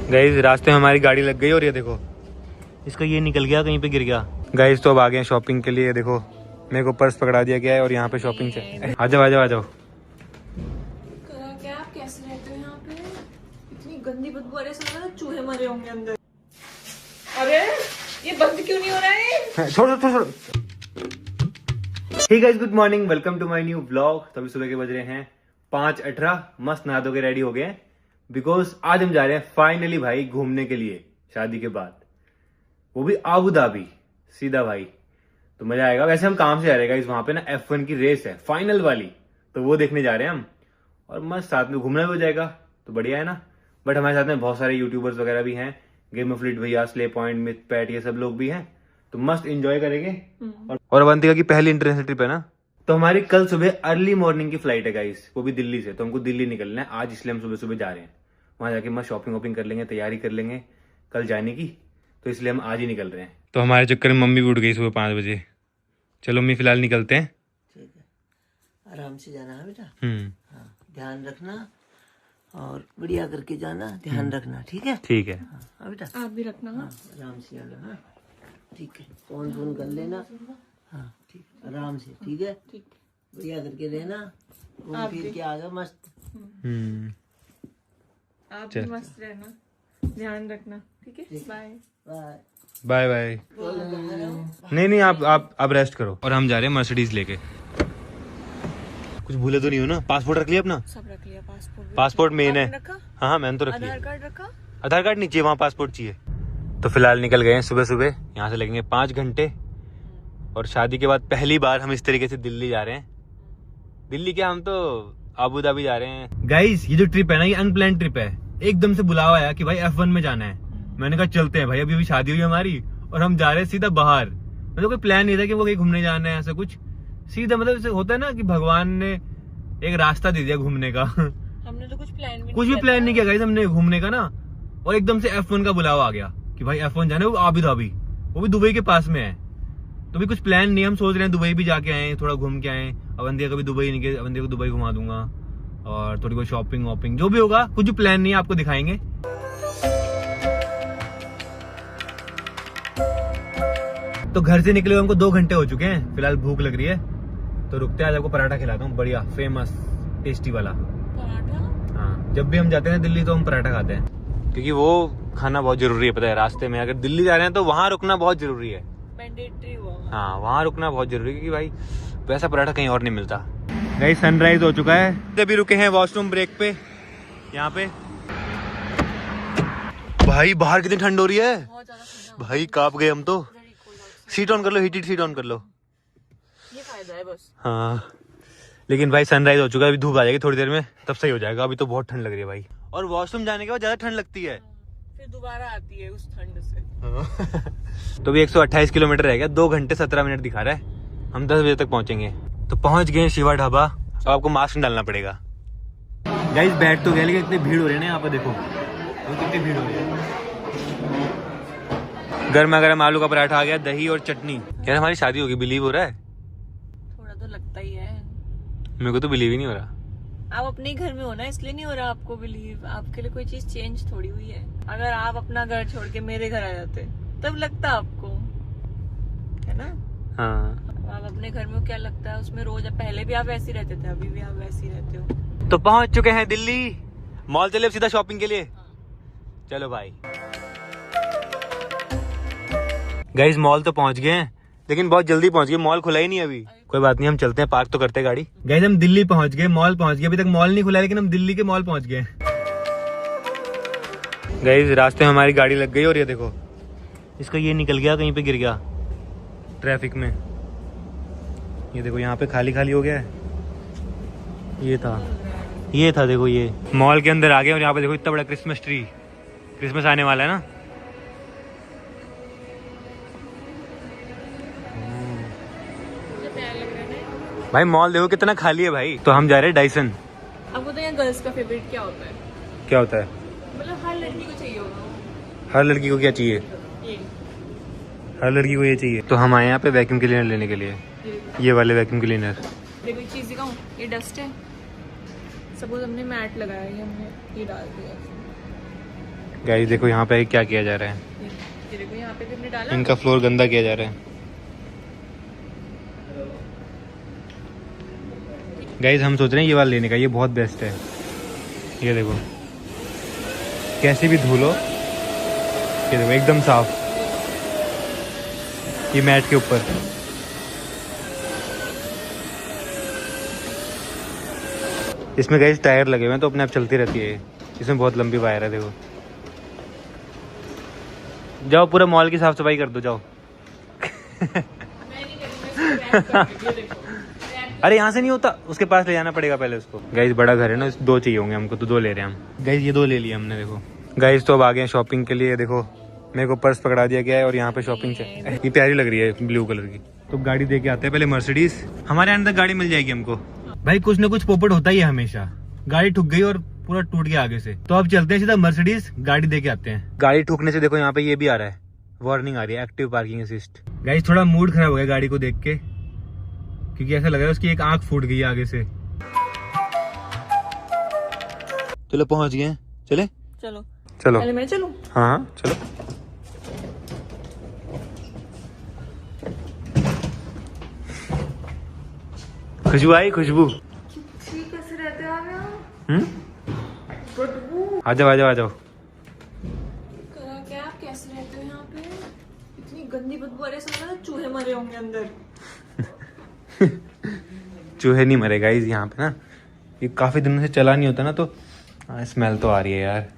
Guys रास्ते में हमारी गाड़ी लग गई और ये देखो इसका ये निकल गया, कहीं पे गिर गया। गाइस तो अब आ गए शॉपिंग के लिए। देखो मेरे को पर्स पकड़ा दिया गया है और यहाँ पे शॉपिंग से। आ जाओ आ जाओ आ जाओ। क्या आप कैसे रहते हो यहाँ पे? इतनी गंदी बदबू आ रही है, समझ लो चूहे मरे होंगे अंदर। अरे ये बंद क्यों नहीं हो रहा है? छोड़ो छोड़ो। Hey guys good morning, welcome to my new vlog. तभी सुबह के बज रहे हैं 5:18। मस्त नहा धो के रेडी हो गए हैं बिकॉज आज हम जा रहे हैं फाइनली भाई घूमने के लिए शादी के बाद, वो भी आबू धाबी। सीधा भाई तो मजा आएगा। वैसे हम काम से जा रहे हैं गाइस, वहां पे ना F1 की रेस है फाइनल वाली, तो वो देखने जा रहे हैं हम। और मस्त साथ में घूमना भी हो जाएगा तो बढ़िया है ना। बट हमारे साथ में बहुत सारे यूट्यूबर्स वगैरह भी हैं, गेम ऑफ लिट भैया, स्ले पॉइंट, मिथ पैट, ये सब लोग भी हैं, तो मस्त एंजॉय करेंगे। और अवंतिका की पहली इंटरनेशनल ट्रिप है ना, तो हमारी कल सुबह अर्ली मॉर्निंग की फ्लाइट है गाइस, वो भी दिल्ली से। तो हमको दिल्ली निकलना है आज, इसलिए हम सुबह सुबह जा रहे हैं। वहां जाके मस्त शॉपिंग वॉपिंग कर लेंगे, तैयारी कर लेंगे कल जाने की, तो इसलिए हम आज ही निकल रहे हैं। तो हमारे चक्कर में मम्मी भी उठ गई सुबह 5 बजे। चलो मम्मी फिलहाल निकलते हैं। ठीक है, आराम से जाना है बेटा। हाँ, ध्यान रखना और बढ़िया करके जाना, ध्यान रखना। ठीक है ठीक है। हाँ बेटा, आप भी रखना। हाँ आराम से जाना। हाँ ठीक है, फोन कर लेना। हाँ ठीक, आराम से। ठीक है, ठीक, बढ़िया करके रहना, घूम फिर के आ जाओ मस्त। आप भी मस्त रहना, ध्यान रखना। ठीक है, बाय बाय बाय बाय। नहीं आप रेस्ट करो। और हम जा रहे हैं मर्सिडीज लेके। कुछ भूले तो नहीं हो ना? पासपोर्ट रख लिया अपना? सब रख लिया। पासपोर्ट मेन है। रखा? हाँ मैंने तो रख लिया। आधार कार्ड रखा? आधार कार्ड नहीं चाहिए, वहाँ पासपोर्ट चाहिए। तो फिलहाल निकल गए हैं सुबह सुबह, यहाँ से लगेंगे 5 घंटे। और शादी के बाद पहली बार हम इस तरीके से दिल्ली जा रहे हैं। दिल्ली क्या, हम तो आबू धाबी जा रहे हैं। गाइस ये जो ट्रिप है ना, ये अनप्लान ट्रिप है। एकदम से बुलावा आया कि भाई F1 में जाना है। मैंने कहा चलते हैं भाई, अभी शादी हुई हमारी और हम जा रहे हैं सीधा बाहर। मतलब कोई प्लान नहीं था कि वो कहीं घूमने जाना है, ऐसा कुछ। सीधा मतलब होता है ना कि भगवान ने एक रास्ता दे दिया घूमने का। हमने तो कुछ भी प्लान नहीं किया गाइस हमने घूमने का ना। और एकदम से F1 का बुलावा आ गया कि भाई F1 जाना है, वो आबू धाबी, वो भी दुबई के पास में है। तो भी कुछ प्लान नहीं, हम सोच रहे हैं दुबई भी जाके आए, थोड़ा घूम के आए। अवंतिका कभी दुबई नहीं गए, अवंतिका को दुबई घुमा दूंगा और थोड़ी बहुत शॉपिंग वॉपिंग जो भी होगा। कुछ प्लान नहीं है, आपको दिखाएंगे। तो घर से निकले हुए हमको 2 घंटे हो चुके हैं। फिलहाल भूख लग रही है तो रुकते हैं, आज आपको पराठा खिलाता हूँ, बढ़िया फेमस टेस्टी वाला पराठा। हाँ, जब भी हम जाते हैं दिल्ली तो हम पराठा खाते हैं, क्योंकि वो खाना बहुत जरूरी है। पता है रास्ते में अगर दिल्ली जा रहे हैं तो वहाँ रुकना बहुत जरूरी है, मैंडेटरी हुआ। हाँ वहाँ रुकना बहुत जरूरी है, क्योंकि भाई वैसा पराठा कहीं और नहीं मिलता। गाइस सनराइज हो चुका है, अभी रुके हैं वॉशरूम ब्रेक पे यहाँ पे। भाई बाहर कितनी ठंड हो रही है भाई, कांप गए हम तो। सीट ऑन कर लो, हीटेड सीट ऑन कर लो, ये फायदा है बस। हाँ लेकिन भाई सनराइज हो चुका है, अभी धूप आ जाएगी थोड़ी देर में, तब सही हो जाएगा। अभी तो बहुत ठंड लग रही है भाई, और वॉशरूम जाने के बाद ज्यादा ठंड लगती है, फिर दोबारा आती है उस ठंड से। तो भी 128 किलोमीटर रह गया, 2 घंटे 17 मिनट दिखा रहा है। हम 10 बजे तक पहुंचेंगे। तो पहुंच गए शिवा ढाबा। अब आपको मास्क डालना पड़ेगा। गाइस बैठ तो गया, लेकिन इतनी भीड़ हो रही है ना यहाँ पे, देखो कितनी भीड़ हो रही है। गर्मा गर्म आलू का पराठा आ गया, दही और चटनी। यार हमारी शादी होगी, बिलीव हो रहा है? थोड़ा तो लगता ही है। मेरे को तो बिलीव ही नहीं हो रहा। आप अपने घर में हो ना, इसलिए नहीं हो रहा आपको बिलीव। आपके लिए कोई चीज चेंज थोड़ी हुई है। अगर आप अपना घर छोड़ के मेरे घर आ जाते तब लगता आपको, है ना? हाँ आप अपने घर में हो, क्या लगता है उसमें रोज? पहले भी आप वैसे ही रहते थे, अभी भी आप वैसे ही रहते हो। तो पहुंच चुके हैं दिल्ली। मॉल चले सीधा शॉपिंग के लिए। चलो भाई। गाइस मॉल तो पहुंच गए हैं, लेकिन बहुत जल्दी पहुंच गए, मॉल खुला ही नहीं अभी। कोई बात नहीं, हम चलते हैं, पार्क तो करते हैं गाड़ी। गाइस हम दिल्ली पहुंच गए, मॉल पहुंच गए। अभी तक मॉल नहीं खुला, लेकिन हम दिल्ली के मॉल पहुंच गए। गाइस रास्ते में हमारी गाड़ी लग गई और ये देखो इसका ये निकल गया, कहीं पे गिर गया ट्रैफिक में। ये देखो यहाँ पे खाली खाली हो गया है। ये था देखो, ये मॉल के अंदर आ गए। और यहाँ पे देखो इतना बड़ा क्रिसमस ट्री, क्रिसमस आने वाला है ना। भाई मॉल देखो कितना खाली है भाई। तो हम जा रहे हैं डाइसन। आपको तो यहाँ गर्ल्स का फेवरेट क्या होता है? क्या होता है? मतलब हर लड़की को चाहिए होगा। हर लड़की को क्या चाहिए? ये हर लड़की को ये चाहिए। तो हम आए यहाँ पे वैक्यूम क्लीनर लेने के लिए, ये वाले वैक्यूम क्लीनर। देखो एक चीज दिखाऊं, ये डस्ट है। सपोज हमने मैट लगाया, ये हमने ये डाल दिया, गाइस देखो यहाँ पे क्या किया जा रहा है, ये देखो यहाँ पे कितने डाला। इनका फ्लोर गंदा किया जा रहा है। गाइस हम सोच रहे हैं ये वाला लेने का, ये बहुत बेस्ट है। ये देखो कैसे भी धो लो, ये देखो एकदम साफ, ये मैट के ऊपर। इसमें गाइस टायर लगे हुए हैं तो अपने आप चलती रहती है। इसमें बहुत लंबी वायर है देखो। जाओ पूरा मॉल की साफ सफाई कर दो जाओ। अरे यहाँ से नहीं होता, उसके पास ले जाना पड़ेगा पहले उसको। गाइस बड़ा घर है ना, 2 चाहिए होंगे हमको, तो 2 ले रहे हैं हम। गाइस ये 2 ले लिए हमने देखो। गाइस तो अब आ गए शॉपिंग के लिए। देखो मेरे को पर्स पकड़ा दिया गया है और यहाँ पे शॉपिंग से ये प्यारी लग रही है ब्लू कलर की। तो गाड़ी दे के आते हैं पहले मर्सिडीज। हमारे अंदर गाड़ी मिल जाएगी हमको। भाई कुछ ना कुछ पोपट होता ही है हमेशा। गाड़ी ठुक गई और पूरा टूट गया आगे से, तो अब चलते हैं सीधा मर्सिडीज गाड़ी दे के आते हैं। गाड़ी ठुकने से देखो यहाँ पे ये भी आ रहा है, वार्निंग आ रही है, एक्टिव पार्किंग असिस्ट। गाइस थोड़ा मूड खराब हो गया गाड़ी को देख के, क्योंकि ऐसा लग रहा है उसकी एक आंख फूट गई है आगे से। चलो पहुंच गए, चले चलो चलो। पहले मैं चलूं? हाँ चलो। खुशबू आई, खुशबू। कैसे रहते हो आप यहाँ? आ जाओ आ जाओ आ जाओ। क्या आप कैसे रहते हो यहाँ पे? इतनी गंदी बदबू आ रही है, समझ लो चूहे मरे होंगे अंदर। चूहे नहीं मरे गाइस यहाँ पे ना, ये काफी दिनों से चला नहीं होता ना, तो स्मेल तो आ रही है यार।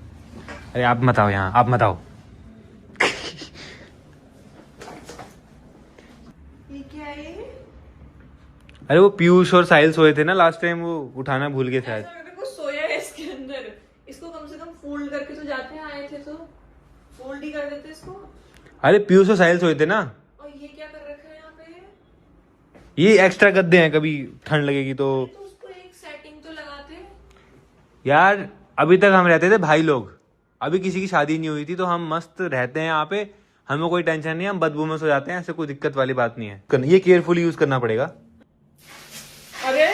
अरे आप मत आओ यहाँ, आप मत आओ। ये क्या है? अरे वो पीयूष और साहिल सोए थे ना लास्ट टाइम, वो उठाना भूल गए शायद। ऐसा लग रहा है कुछ सोया है इसके अंदर। इसको कम से कम फोल्ड करके तो जाते हैं, आए थे तो फोल्ड ही कर देते इसको। अरे पीयूष और साहिल सोए थे ना। और ये क्या कर रखा है यहाँ पे? ये एक्स्ट्रा गद्दे हैं, कभी ठंड लगेगी तो उसको एक सेटिंग तो लगाते। यार अभी तक हम रहते थे भाई लोग, अभी किसी की शादी नहीं हुई थी, तो हम मस्त रहते हैं यहाँ पे, हमें कोई टेंशन नहीं है, हम बदबू में सो जाते हैं, ऐसे कोई दिक्कत वाली बात नहीं है। ये केयरफुली यूज करना पड़ेगा। अरे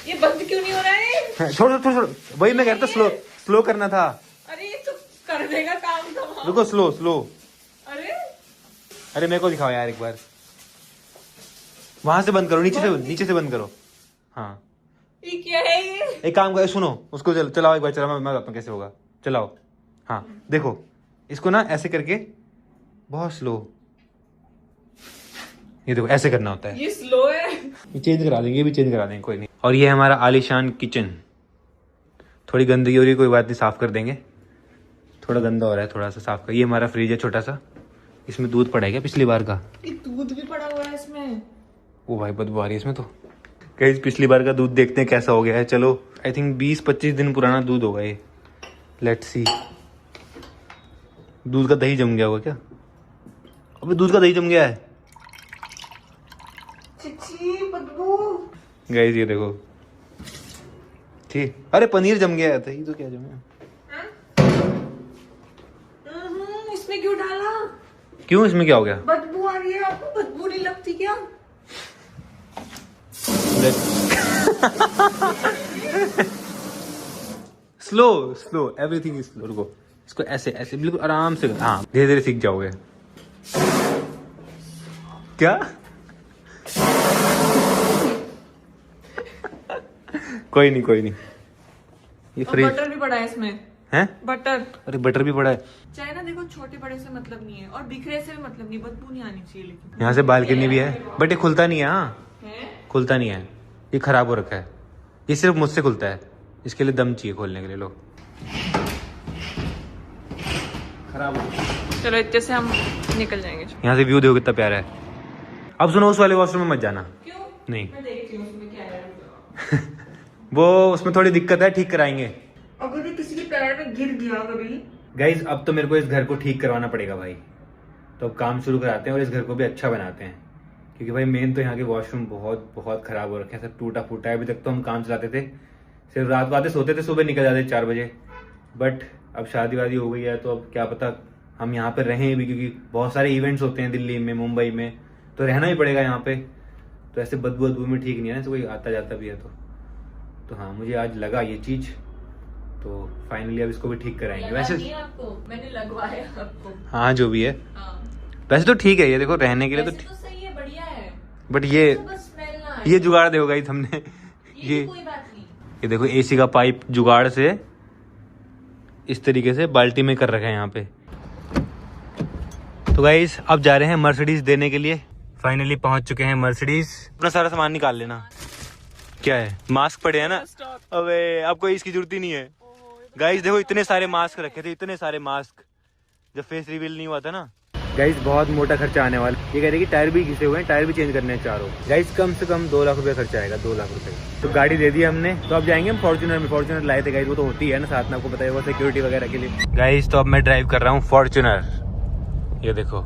ये बंद क्यों नहीं हो रहा है? छोड़ो छोड़ो छोड़ो, वही मैं कह रहा था, स्लो स्लो करना था। अरे ये तो कर देगा काम तमाम। रुको, स्लो स्लो। अरे अरे मेरे को दिखाओ यार एक बार, वहां से बंद करो, नीचे से बंद करो। हाँ ये क्या है ये? एक काम करो, सुनो उसको, चलाओ एक बार, चलाओ, मैं बताता हूँ कैसे होगा, चलाओ। हाँ देखो इसको ना ऐसे करके बहुत स्लो, ये देखो ऐसे करना होता है। ये स्लो है। ये चेंज करा देंगे, ये भी चेंज करा देंगे, कोई नहीं। और ये हमारा आलीशान किचन, थोड़ी गंदगी हो रही है, कोई बात नहीं, साफ कर देंगे। थोड़ा गंदा हो रहा है, थोड़ा सा साफ कर। ये हमारा फ्रिज है छोटा सा, इसमें दूध पड़ा है क्या पिछली बार का? ये दूध भी पड़ा हुआ है इसमें। ओ भाई बदबू आ रही है इसमें तो। गाइस पिछली बार का दूध देखते हैं कैसा हो गया है। चलो आई थिंक 20-25 दिन पुराना दूध होगा ये, लेट्स सी। दूध का दही जम गया होगा क्या? अबे दूध का दही जम गया है चिची बदबू। गाइस ये देखो, ठीक। अरे पनीर जम गया है, दही तो क्या जमा? इसमें क्यों डाला? क्यों, इसमें क्या हो गया? बदबू आ रही है, आपको बदबू नहीं लगती क्या? Slow slow, everything is slow. रुको इसको ऐसे ऐसे बिल्कुल आराम से, हाँ धीरे धीरे सीख जाओगे। क्या? कोई नहीं कोई नहीं। ये फ्रिज, बटर भी पड़ा है इसमें। हैं? बटर। अरे बटर भी पड़ा है। चाहे ना देखो, छोटे बड़े से मतलब नहीं है और बिखरे से भी मतलब नहीं, बदबू नहीं आनी चाहिए। लेकिन यहाँ से बालकनी भी है, बट ये खुलता नहीं है। हाँ है? खुलता नहीं है, ये खराब हो रखा है। ये सिर्फ मुझसे खुलता है, इसके लिए दम चाहिए खोलने के लिए। लो खराब हो गया। चलो इतने से हम निकल जाएंगे। यहाँ से व्यू देखो कितना प्यारा है। अब सुनो, उस वाले वॉशरूम में मत जाना। क्यों? नहीं मैं देखती हूँ उसमें क्या है। वो उसमें थोड़ी दिक्कत है, ठीक कराएंगे। अगर ये किसी के पैर में गिर गया कभी। गाइज अब तो मेरे को इस घर को ठीक करवाना पड़ेगा भाई, तो अब काम शुरू कराते हैं और इस घर को भी अच्छा बनाते हैं। क्योंकि भाई मेन तो यहाँ के वॉशरूम बहुत बहुत खराब हो रखे हैं, सब टूटा फूटा है। अभी तक तो हम काम चलाते थे, सिर्फ रात को आते सोते थे, सुबह निकल जाते 4 बजे। बट अब शादी वादी हो गई है, तो अब क्या पता हम यहाँ पे रहें भी, क्योंकि बहुत सारे इवेंट्स होते हैं दिल्ली में, मुंबई में, तो रहना ही पड़ेगा यहाँ पे। तो ऐसे बदबू में ठीक नहीं है ना, तो कोई आता जाता भी है तो हाँ मुझे आज लगा ये चीज़ तो फाइनली अब इसको भी ठीक कराएंगे। वैसे नहीं आपको मैंने लगवाया आपको। हाँ जो भी है, हाँ। वैसे तो ठीक है ये, देखो रहने के लिए वैसे तो सही है, बढ़िया है, बट ये तो बस स्मेल ना आए। ये जुगाड़ देखो गाइस हमने ये कोई बात नहीं। ये देखो एसी का पाइप जुगाड़ से इस तरीके से बाल्टी में कर रखा है यहाँ पे। तो गाइस अब जा रहे हैं मर्सिडीज देने के लिए। फाइनली पहुंच चुके हैं मर्सिडीज। अपना सारा सामान निकाल लेना। क्या है, मास्क पड़े हैं ना? अबे आपको इसकी जरूरत ही नहीं है गाइस। देखो इतने सारे मास्क रखे थे, इतने सारे मास्क, जब फेस रिवील नहीं हुआ था ना। गाइस बहुत मोटा खर्चा आने वाला। ये कह रहे कि टायर भी घिसे हुए हैं, टायर भी चेंज करने हैं चारों। गाइस कम से कम 2 लाख रुपए खर्चा आएगा, 2 लाख रुपए। तो गाड़ी दे दी हमने, तो अब जाएंगे हम फॉर्च्यूनर में। फॉर्च्यूनर लाए थे गाइस, वो तो होती है ना साथ में, आपको पता है वो सिक्योरिटी वगैरह के लिए। गाइस तो अब मैं ड्राइव कर रहा हूँ फॉर्च्यूनर। ये देखो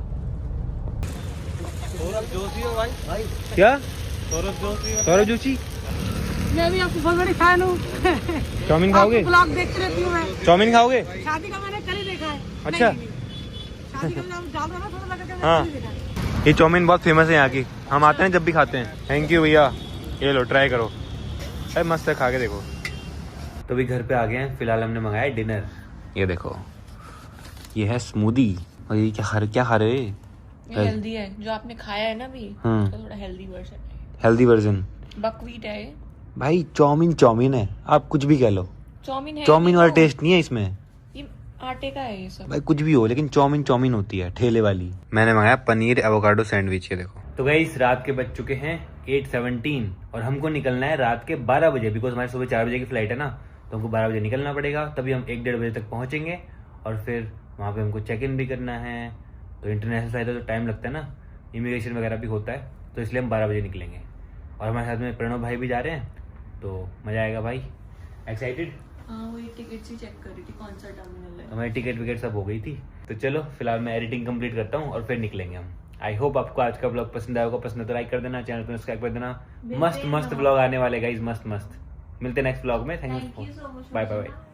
सौरभ जोशी हो भाई। क्या, सौरभ जोशी? मैं भी आपको बहुत बड़ी फैन हूँ। चाउमीन खाओगे? ब्लॉग देखती रहती हूँ मैं। चाउमीन खाओगे? शादी का मैंने कल ही देखा है। अच्छा। नहीं, शादी का जब डाल रहा ना थोड़ा लगा के हाँ। मैंने देखा है। ये चाउमीन बहुत फेमस है यहाँ की, हम आते हैं जब भी खाते हैं। थैंक यू भैया, ये लो ट्राई करो। अरे मस्त है, खा के देखो। तो भी घर पे आ गए हैं, फिलहाल हमने मंगाया डिनर। ये देखो ये है स्मूदी। और ये क्या खा रहे? ये हेल्दी है, जो आपने खाया है ना अभी, तो थोड़ा हेल्दी वर्जन है। हेल्दी वर्जन बकवीट है ये। भाई चाउमीन है, आप कुछ भी कह लो। चाउमीन है, चाउमीन वाला टेस्ट नहीं है इसमें ये आटे का है ये सब। भाई, कुछ भी हो लेकिन चाउमीन होती है ठेले वाली। मैंने मंगाया पनीर एवोकाडो सैंडविच। ये देखो। तो गाइस रात के बज चुके हैं 8:17 और हमको निकलना है रात के 12 बजे, बिकॉज हमारी सुबह 4 बजे की फ्लाइट है ना, तो हमको 12 बजे निकलना पड़ेगा। तभी हम 1-1:30 बजे तक पहुंचेंगे और फिर वहाँ पे हमको चेक इन भी करना है। तो इंटरनेशनल फ्लाइट है तो टाइम लगता है ना, इमिग्रेशन वगैरह भी होता है, तो इसलिए हम 12 बजे निकलेंगे। और हमारे साथ में प्रणव भाई भी जा रहे हैं, तो मजा आएगा भाई। एक्साइटेड? हाँ, वही टिकट ही चेक कर रही थी कौन सा टर्मिनल है। हमारी टिकट विकेट सब हो गई थी। तो चलो फिलहाल मैं एडिटिंग कंप्लीट करता हूँ और फिर निकलेंगे हम। आई होप आपको आज का ब्लॉग पसंद आएगा। पसंद है तो लाइक कर देना, चैनल को सब्सक्राइब कर देना। मस्त ब्लॉग आने वाले गाइज, मस्त। मिलते हैं नेक्स्ट ब्लॉग में। Thank you, so much for bye bye.